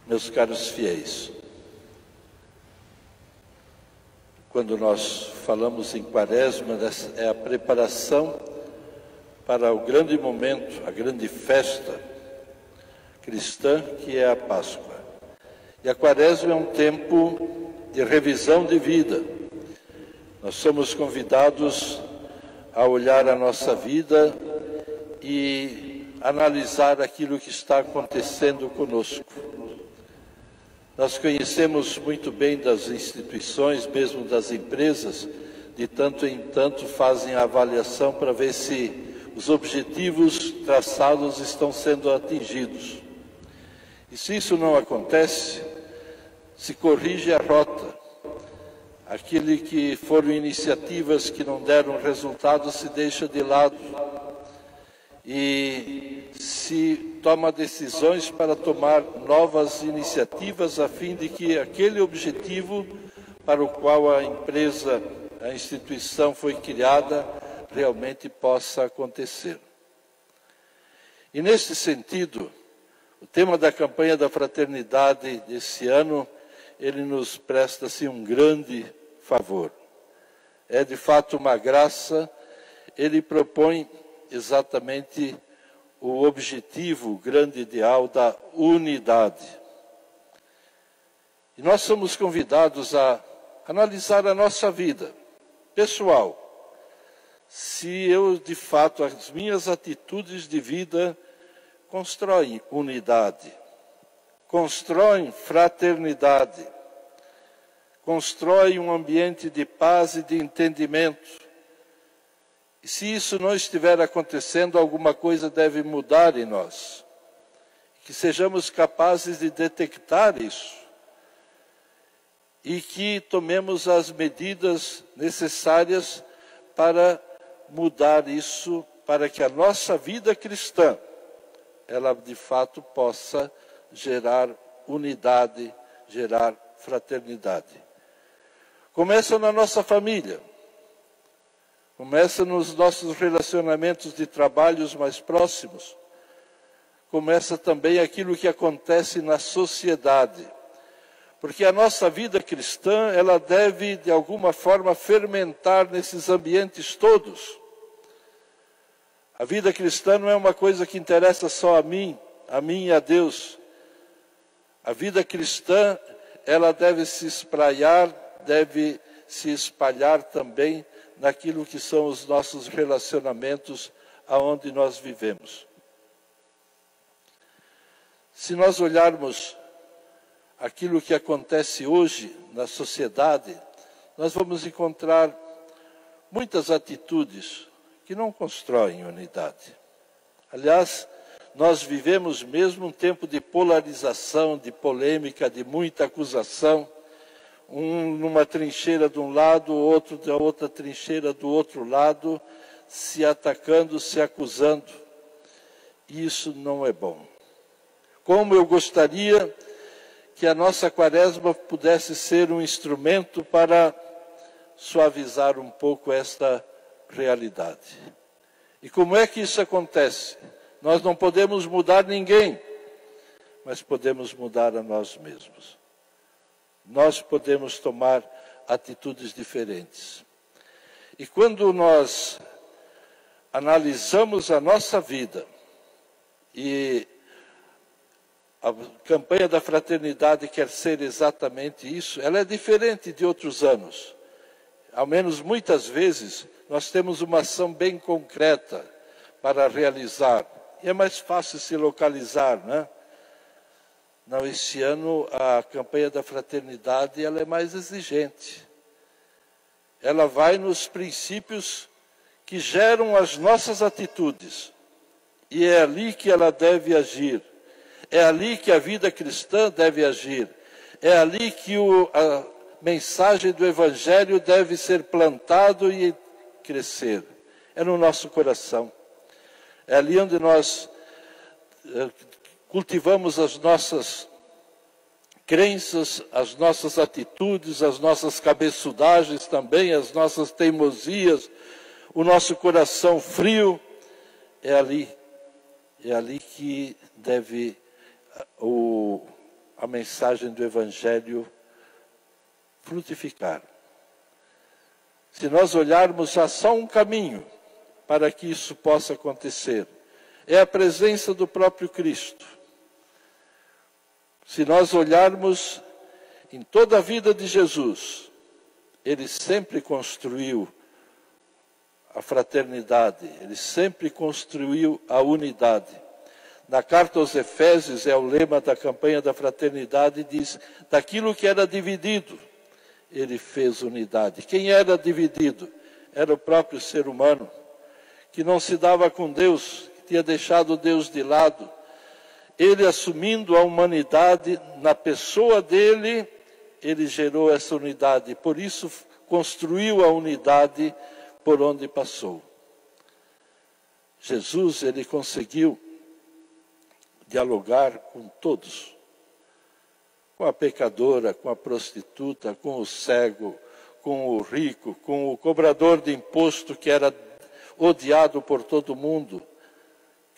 Meus caros fiéis, quando nós falamos em Quaresma, é a preparação para o grande momento, a grande festa cristã, que é a Páscoa. E a Quaresma é um tempo de revisão de vida. Nós somos convidados a olhar a nossa vida e analisar aquilo que está acontecendo conosco. Nós conhecemos muito bem das instituições, mesmo das empresas, de tanto em tanto fazem a avaliação para ver se os objetivos traçados estão sendo atingidos. E se isso não acontece, se corrige a rota. Aquele que foram iniciativas que não deram resultado se deixa de lado. E se toma decisões para tomar novas iniciativas a fim de que aquele objetivo para o qual a empresa, a instituição foi criada, realmente possa acontecer. E nesse sentido, o tema da campanha da fraternidade desse ano, ele nos presta assim um grande favor. É de fato uma graça, ele propõe exatamente o objetivo, o grande ideal da unidade. E nós somos convidados a analisar a nossa vida pessoal. Se eu, de fato, as minhas atitudes de vida constroem unidade, constroem fraternidade, constroem um ambiente de paz e de entendimento. E se isso não estiver acontecendo, alguma coisa deve mudar em nós. Que sejamos capazes de detectar isso. E que tomemos as medidas necessárias para mudar isso, para que a nossa vida cristã, ela de fato possa gerar unidade, gerar fraternidade. Começa na nossa família. Começa nos nossos relacionamentos de trabalhos mais próximos. Começa também aquilo que acontece na sociedade. Porque a nossa vida cristã, ela deve, de alguma forma, fermentar nesses ambientes todos. A vida cristã não é uma coisa que interessa só a mim e a Deus. A vida cristã, ela deve se espraiar, deve se espalhar também naquilo que são os nossos relacionamentos aonde nós vivemos. Se nós olharmos aquilo que acontece hoje na sociedade, nós vamos encontrar muitas atitudes que não constroem unidade. Aliás, nós vivemos mesmo um tempo de polarização, de polêmica, de muita acusação, um numa trincheira de um lado, o outro da outra trincheira do outro lado, se atacando, se acusando. Isso não é bom. Como eu gostaria que a nossa Quaresma pudesse ser um instrumento para suavizar um pouco esta realidade. E como é que isso acontece? Nós não podemos mudar ninguém, mas podemos mudar a nós mesmos. Nós podemos tomar atitudes diferentes. E quando nós analisamos a nossa vida, e a campanha da fraternidade quer ser exatamente isso, ela é diferente de outros anos. Ao menos muitas vezes, nós temos uma ação bem concreta para realizar. E é mais fácil se localizar, né? Não, esse ano a campanha da fraternidade ela é mais exigente. Ela vai nos princípios que geram as nossas atitudes. E é ali que ela deve agir. É ali que a vida cristã deve agir. É ali que a mensagem do Evangelho deve ser plantado e crescer. É no nosso coração. É ali onde nós cultivamos as nossas crenças, as nossas atitudes, as nossas cabeçudagens também, as nossas teimosias, o nosso coração frio. É ali que deve a mensagem do Evangelho frutificar. Se nós olharmos, há só um caminho para que isso possa acontecer. É a presença do próprio Cristo. Se nós olharmos em toda a vida de Jesus, ele sempre construiu a fraternidade, ele sempre construiu a unidade. Na carta aos Efésios, é o lema da campanha da fraternidade, diz, daquilo que era dividido, ele fez unidade. Quem era dividido? Era o próprio ser humano, que não se dava com Deus, que tinha deixado Deus de lado. Ele, assumindo a humanidade, na pessoa dele, ele gerou essa unidade. Por isso, construiu a unidade por onde passou. Jesus, ele conseguiu dialogar com todos. Com a pecadora, com a prostituta, com o cego, com o rico, com o cobrador de imposto que era odiado por todo mundo.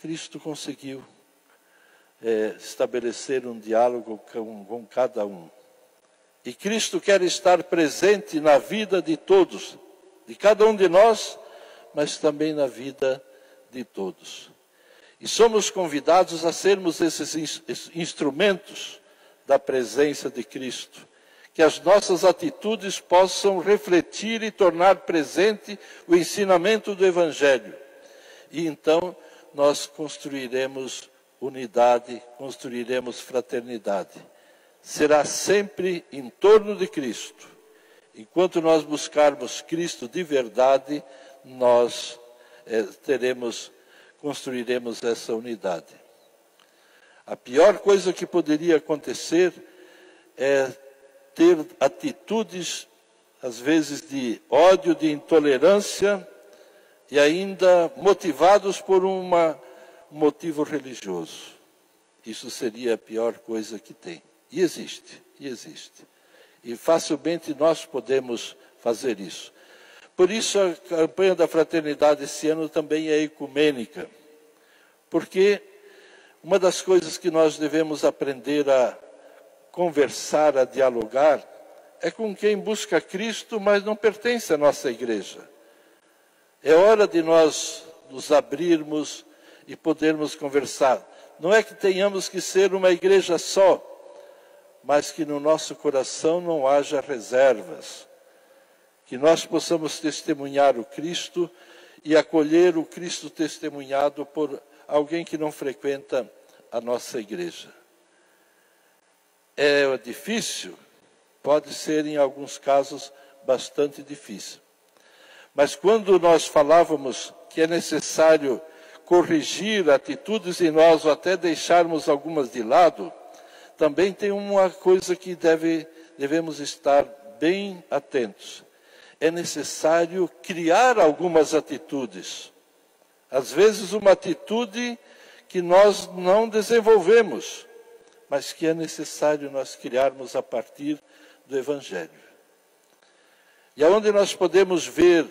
Cristo conseguiu estabelecer um diálogo com cada um. E Cristo quer estar presente na vida de todos, de cada um de nós, mas também na vida de todos. E somos convidados a sermos esses instrumentos da presença de Cristo, que as nossas atitudes possam refletir e tornar presente o ensinamento do Evangelho. E então nós construiremos unidade, construiremos fraternidade. Será sempre em torno de Cristo. Enquanto nós buscarmos Cristo de verdade, nós construiremos essa unidade. A pior coisa que poderia acontecer é ter atitudes, às vezes, de ódio, de intolerância, e ainda motivados por um motivo religioso. Isso seria a pior coisa que tem. E existe. E facilmente nós podemos fazer isso. Por isso a campanha da fraternidade esse ano também é ecumênica. Porque uma das coisas que nós devemos aprender a conversar, a dialogar, é com quem busca Cristo, mas não pertence à nossa igreja. É hora de nós nos abrirmos e podermos conversar. Não é que tenhamos que ser uma igreja só, mas que no nosso coração não haja reservas. Que nós possamos testemunhar o Cristo e acolher o Cristo testemunhado por alguém que não frequenta a nossa igreja. É difícil? Pode ser em alguns casos bastante difícil. Mas quando nós falávamos que é necessário corrigir atitudes em nós ou até deixarmos algumas de lado, também tem uma coisa que devemos estar bem atentos. É necessário criar algumas atitudes. Às vezes uma atitude que nós não desenvolvemos, mas que é necessário nós criarmos a partir do Evangelho. E aonde nós podemos ver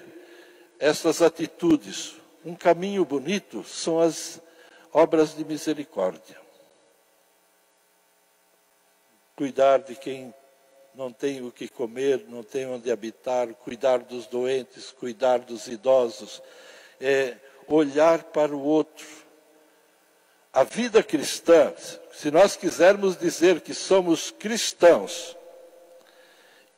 essas atitudes, um caminho bonito, são as obras de misericórdia. Cuidar de quem não tem o que comer, não tem onde habitar, cuidar dos doentes, cuidar dos idosos, olhar para o outro. A vida cristã, se nós quisermos dizer que somos cristãos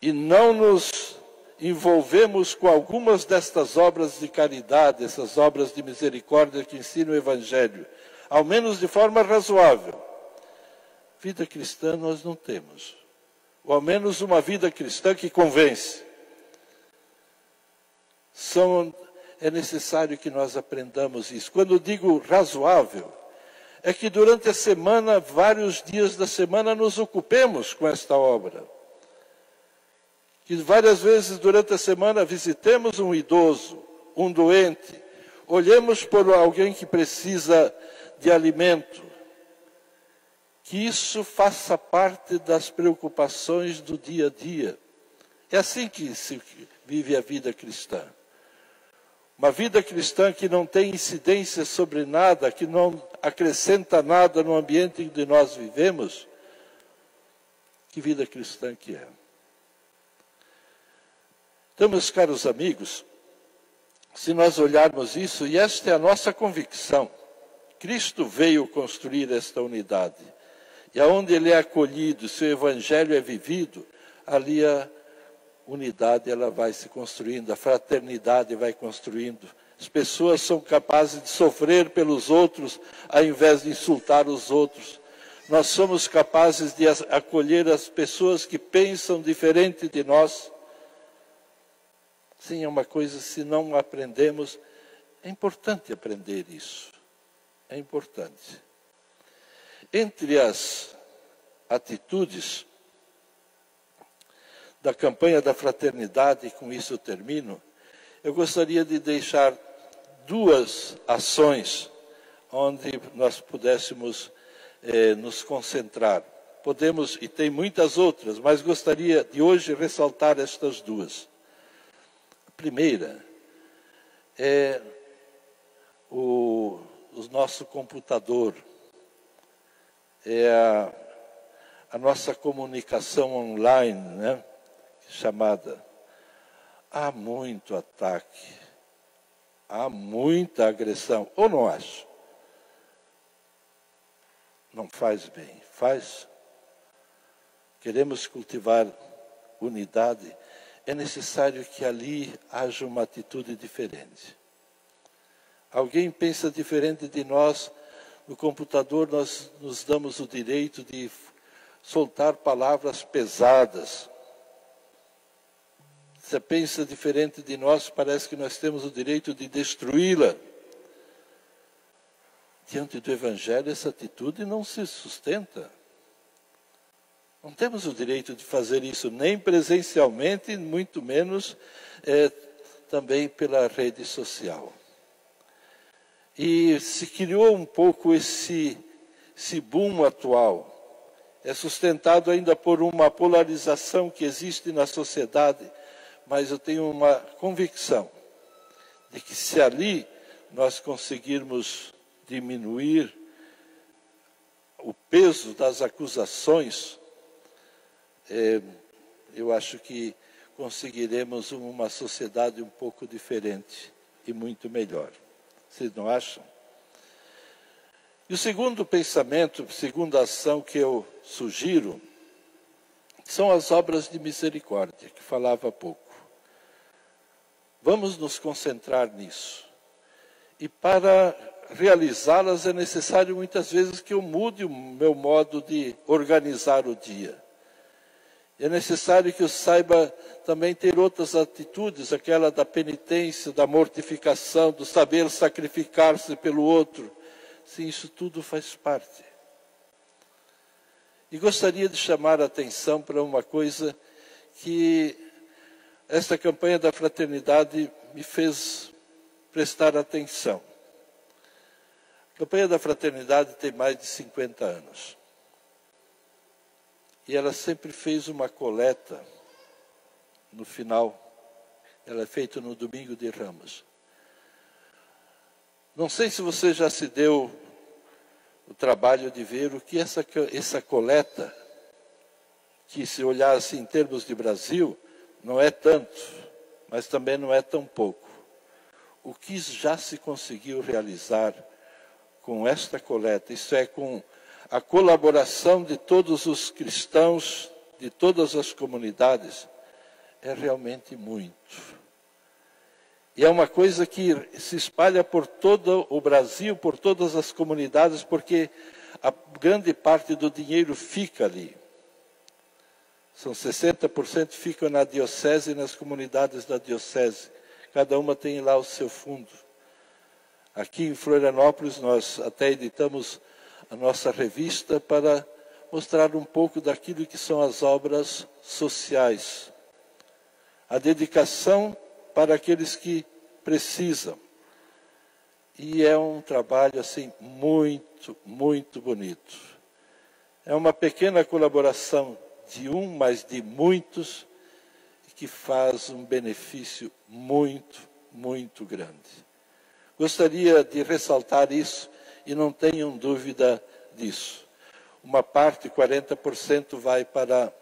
e não nos envolvemos com algumas destas obras de caridade, essas obras de misericórdia que ensina o Evangelho, ao menos de forma razoável, vida cristã nós não temos. Ou ao menos uma vida cristã que convence. É necessário que nós aprendamos isso. Quando eu digo razoável, é que durante a semana, vários dias da semana, nos ocupemos com esta obra. Que várias vezes durante a semana visitemos um idoso, um doente, olhemos por alguém que precisa de alimento. Que isso faça parte das preocupações do dia a dia. É assim que se vive a vida cristã. Uma vida cristã que não tem incidência sobre nada, que não acrescenta nada no ambiente em que nós vivemos, Que vida cristã que é. Então, meus caros amigos, se nós olharmos isso, e esta é a nossa convicção, Cristo veio construir esta unidade. E aonde ele é acolhido, se o evangelho é vivido, ali a unidade ela vai se construindo, a fraternidade vai construindo. As pessoas são capazes de sofrer pelos outros, ao invés de insultar os outros. Nós somos capazes de acolher as pessoas que pensam diferente de nós. Sim, é uma coisa, se não aprendemos, é importante aprender isso. É importante. Entre as atitudes da campanha da fraternidade, e com isso eu termino, eu gostaria de deixar duas ações onde nós pudéssemos nos concentrar. Podemos, e tem muitas outras, mas gostaria de hoje ressaltar estas duas. A primeira é o nosso computador, é a nossa comunicação online, né? Chamada. Há muito ataque, há muita agressão, ou não acho? Não faz bem, faz. Queremos cultivar unidade, é necessário que ali haja uma atitude diferente. Alguém pensa diferente de nós, no computador nós nos damos o direito de soltar palavras pesadas. Se pensa diferente de nós, parece que nós temos o direito de destruí-la. Diante do Evangelho, essa atitude não se sustenta. Não temos o direito de fazer isso, nem presencialmente, muito menos também pela rede social. E se criou um pouco esse boom atual. É sustentado ainda por uma polarização que existe na sociedade, mas eu tenho uma convicção de que se ali nós conseguirmos diminuir o peso das acusações, eu acho que conseguiremos uma sociedade um pouco diferente e muito melhor. Vocês não acham? E o segundo pensamento, segunda ação que eu sugiro, são as obras de misericórdia, que falava há pouco. Vamos nos concentrar nisso. E para realizá-las é necessário muitas vezes que eu mude o meu modo de organizar o dia. É necessário que eu saiba também ter outras atitudes, aquela da penitência, da mortificação, do saber sacrificar-se pelo outro. Sim, isso tudo faz parte. E gostaria de chamar a atenção para uma coisa que esta campanha da fraternidade me fez prestar atenção. A campanha da fraternidade tem mais de 50 anos. E ela sempre fez uma coleta no final. Ela é feita no domingo de Ramos. Não sei se você já se deu o trabalho de ver o que essa coleta, que se olhasse em termos de Brasil, não é tanto, mas também não é tão pouco. O que já se conseguiu realizar com esta coleta, isso é, com a colaboração de todos os cristãos, de todas as comunidades, é realmente muito. E é uma coisa que se espalha por todo o Brasil, por todas as comunidades, porque a grande parte do dinheiro fica ali. São 60% ficam na diocese e nas comunidades da diocese. Cada uma tem lá o seu fundo. Aqui em Florianópolis nós até editamos a nossa revista para mostrar um pouco daquilo que são as obras sociais. A dedicação para aqueles que precisam. E é um trabalho assim muito, muito bonito. É uma pequena colaboração de um, mas de muitos, que faz um benefício muito, muito grande. Gostaria de ressaltar isso e não tenham dúvida disso. uma parte, 40%, vai para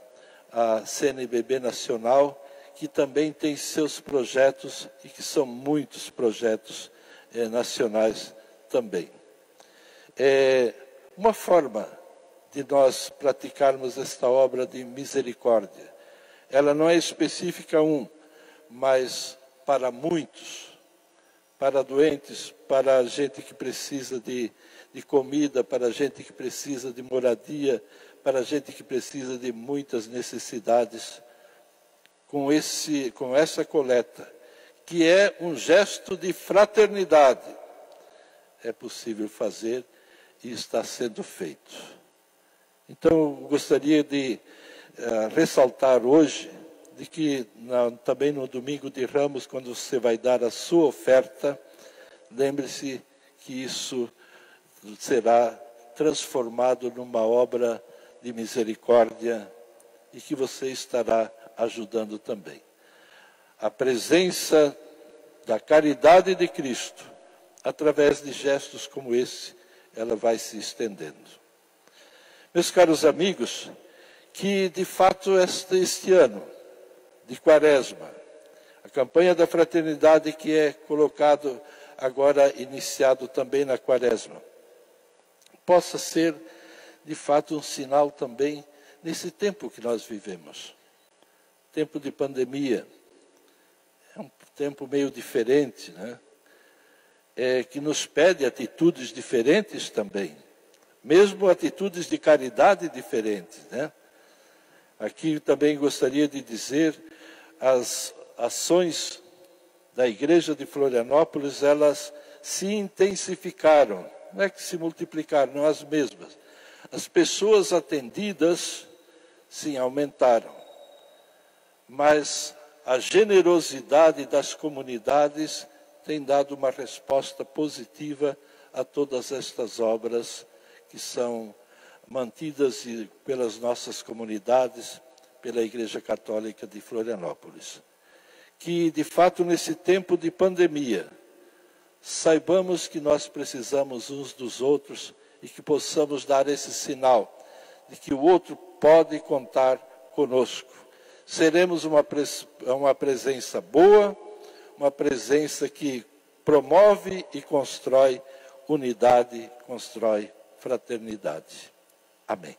a CNBB Nacional, que também tem seus projetos, e que são muitos projetos nacionais também. Uma forma de nós praticarmos esta obra de misericórdia, ela não é específica a um, mas para muitos, para doentes, para gente que precisa de comida, para gente que precisa de moradia, para gente que precisa de muitas necessidades. Com essa coleta, que é um gesto de fraternidade, é possível fazer e está sendo feito. Então, eu gostaria de ressaltar hoje, de que também no domingo de Ramos, quando você vai dar a sua oferta, lembre-se que isso será transformado numa obra de misericórdia e que você estará ajudando também. A presença da caridade de Cristo, através de gestos como esse, ela vai se estendendo. Meus caros amigos, que de fato este ano de Quaresma, a campanha da fraternidade que é colocado agora, iniciado também na Quaresma, possa ser de fato um sinal também nesse tempo que nós vivemos. Tempo de pandemia, é um tempo meio diferente, né? Que nos pede atitudes diferentes também, mesmo atitudes de caridade diferentes, né? Aqui também gostaria de dizer, as ações da Igreja de Florianópolis, elas se intensificaram, não é que se multiplicaram, não as mesmas. As pessoas atendidas, sim, aumentaram. Mas a generosidade das comunidades tem dado uma resposta positiva a todas estas obras que são mantidas pelas nossas comunidades, pela Igreja Católica de Florianópolis. Que, de fato, nesse tempo de pandemia, saibamos que nós precisamos uns dos outros e que possamos dar esse sinal de que o outro pode contar conosco. Seremos uma presença boa, uma presença que promove e constrói unidade, constrói fraternidade. Amém.